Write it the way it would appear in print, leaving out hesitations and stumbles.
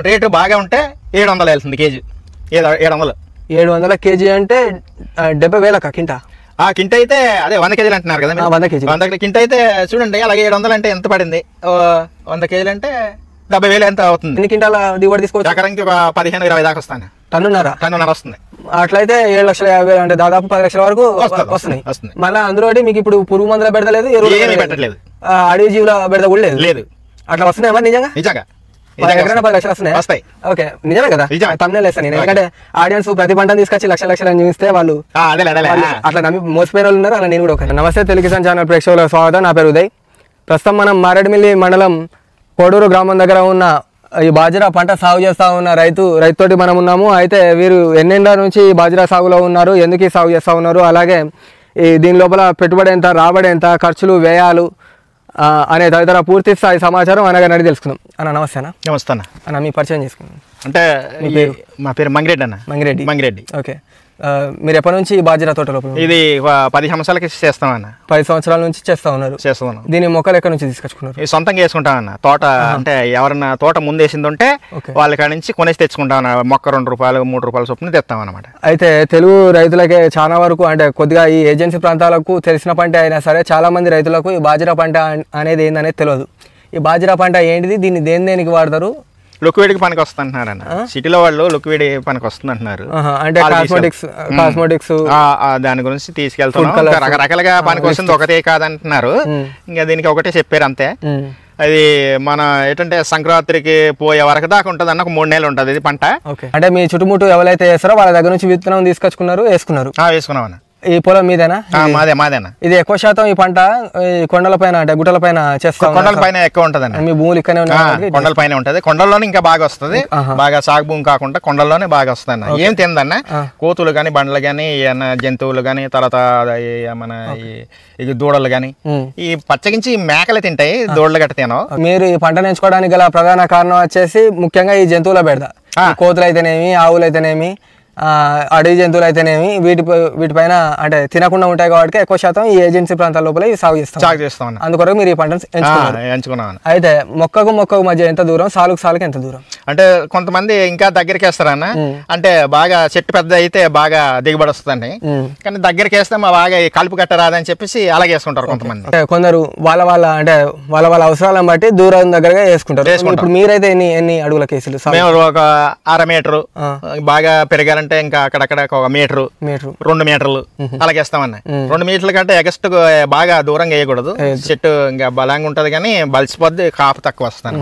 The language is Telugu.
రేటు బాగా ఉంటే 700 వెళ్తుంది కేజీ. 700 700 కేజీ అంటే 70,000 కింటా. ఆ కింట అయితే అదే 100 కేజీలు అంటున్నారు కదా, 100 కేజీ 100 కింట అయితే చూడండి. అలాగే 700 అంటే ఎంత పడింది? 100 కేజీలు అంటే 70,000 ఎంత అవుతుంది? ఎన్ని కింటాల దిగుబడి తీసుకోవచ్చు? ఎకరానికి ఒక 15-20 దాకా వస్తాను. టన్నున్నర వస్తుంది. అట్లయితే 7,50,000 అంటే దాదాపు 10 లక్షల వరకు వస్తున్నాయి. మళ్ళీ అందులో మీకు ఇప్పుడు పురుగు మందుల బెడద లేదు, ఎరువులు పెట్టలేదు, అడవి జీవుల బెడద కూడా లేదు. అట్లా వస్తున్నాయి మరి నిజంగా? ఎకరాన 10 లక్షలు వస్తున్నాయి. ఓకే, నిజమే కదా? తమ్ముళ్ళు వేస్తాను నేను, ఎందుకంటే ఆడియన్స్ ప్రతి పంటను తీసుకొచ్చి లక్షలు చూస్తే వాళ్ళు అట్లా నమ్మి మోసపోయిన వాళ్ళు ఉన్నారు. అలా నేను కూడా ఒక. నమస్తే, తెలుగు కిసాన్ ఛానల్ ప్రేక్షకులకు స్వాగతం. నా పేరు ఉదయ్. ప్రస్తుతం మనం మారేడుమిల్లి మండలం కోడూరు గ్రామం దగ్గర ఉన్న ఈ బాజిరా పంట సాగు చేస్తూ ఉన్న రైతుతోటి మనం ఉన్నాము. అయితే వీరు ఎన్నేళ్ళ నుంచి ఈ బాజిరా సాగులో ఉన్నారు, ఎందుకు ఈ సాగు చేస్తూ ఉన్నారు, అలాగే ఈ దీని లోపల పెట్టుబడి ఎంత, రాబడి ఎంత, ఖర్చులు, వ్యయాలు అనే తదితర పూర్తి స్థాయి సమాచారం అనగా నడి తెలుసుకుందాం. అన్న నమస్తే. నమస్తే అన్న, మీ పరిచయం చేసుకుందాం. అంటే మా పేరు మంగిరెడ్డి అన్న. మంగిరెడ్డి. ఓకే, మీరు ఎప్పటి నుంచి బాజిరా తోటలో? ఇది 10 సంవత్సరాలకి చేస్తామన్న. 10 సంవత్సరాల నుంచి చేస్తున్నాను. దీని మొక్కలు ఎక్కడి నుంచి తీసుకొచ్చుకున్నారు? సొంతంగా వేసుకుంటామన్న. తోట అంటే ఎవరన్నా తోట ముందేసింది ఉంటే వాళ్ళ కాడ నుంచి కొనేసి తెచ్చుకుంటాం. మొక్క 2 రూపాయలు 3 రూపాయల చొప్పున తెస్తాం అన్నమాట. అయితే తెలుగు రైతులకే చాలా వరకు అంటే కొద్దిగా ఈ ఏజెన్సీ ప్రాంతాలకు తెలిసిన పంట అయినా సరే చాలా మంది రైతులకు ఈ బాజిరా పంట అనేది ఏందనేది తెలియదు. ఈ బాజిరా పంట ఏంటిది, దీన్ని దేనికి వాడతారు? లిక్విడ్కి పనికి వస్తుంది అంటున్నారు అన్న. సిటీలో వాళ్ళు లిక్విడ్ పనికి వస్తుంది అంటున్నారు. అంటే కాస్మెటిక్స్ దాని గురించి తీసుకెళ్తాం. రకరకాలుగా పనికి వస్తుంది, ఒకటే కాదంటున్నారు. ఇంకా దీనికి ఒకటే చెప్పారు అంతే. అది మన ఏంటంటే సంక్రాంతికి పోయే వరకు దాకా ఉంటుంది అన్న. ఒక 3 నెలలు ఉంటుంది ఇది పంట. అంటే మీ చుట్టుముట్టు ఎవరైతే వేస్తారో వాళ్ళ దగ్గర నుంచి విత్తనం వేసుకున్నాం అన్న. ఈ పొలం మీదేనా? మాదేనా. ఇది ఎక్కువ శాతం ఈ పంట కొండల పైన అంటే గుట్టల పైన చేస్తాం. కొండల పైన ఎక్కువ ఉంటది. మీ భూములు ఇక్కడనే ఉన్నాయి, కొండల పైన ఉంటది. కొండల్లోనే ఇంకా బాగా వస్తుంది. బాగా సాగు భూమి కాకుండా కొండల్లోనే బాగా వస్తుంది అన్న. ఏం తిందన్న, కోతులు గాని, బండ్లు గాని, జంతువులు గాని, తర్వాత మన ఈ దూడలు గాని, ఈ పచ్చగించి మేకలు తింటాయి, దూడలు గట్ట తినవు. మీరు ఈ పంటను ఎంచుకోవడానికి గల ప్రధాన కారణం వచ్చేసి ముఖ్యంగా ఈ జంతువుల బెడద. కోతులు అయితేనేమి, ఆవులు అయితేనేమి, అడవి జంతువులు అయితేనేమి వీటిపైన అంటే తినకుండా ఉంటాయి కాబట్టి ఎక్కువ శాతం ఈ ఏజెన్సీ ప్రాంతాల లోపల సాగు చేస్తాం. అందుకొరకు మీరు ఈ పంటను ఎంచుకున్నాను. అయితే మొక్కకు మధ్య ఎంత దూరం, సాలుకి ఎంత దూరం? అంటే కొంతమంది ఇంకా దగ్గరికి వేస్తారన్న. అంటే బాగా చెట్టు పెద్ద అయితే బాగా దిగుబడి వస్తుందండి. కానీ దగ్గరికి వేస్తే మా బాగా కలుపు కట్ట రాదని చెప్పేసి అలాగే వేసుకుంటారు కొంతమంది. కొందరు వాళ్ళ అవసరాలను బట్టి దూరం దగ్గరగా వేసుకుంటారు. ఇప్పుడు మీరైతే ఎన్ని అడుగుల కేసులు? మేము ఒక 1/2 మీటరు, బాగా పెరగాలంటే ఇంకా అక్కడక్కడ 1 మీటరు, 2 మీటర్లు అలాగే వేస్తామన్న. 2 మీటర్ల కంటే ఎగస్ట్ బాగా దూరంగా వేయకూడదు. చెట్టు ఇంకా బలంగా ఉంటది కానీ బలిసిపోద్ది, కాపు తక్కువ వస్తాను.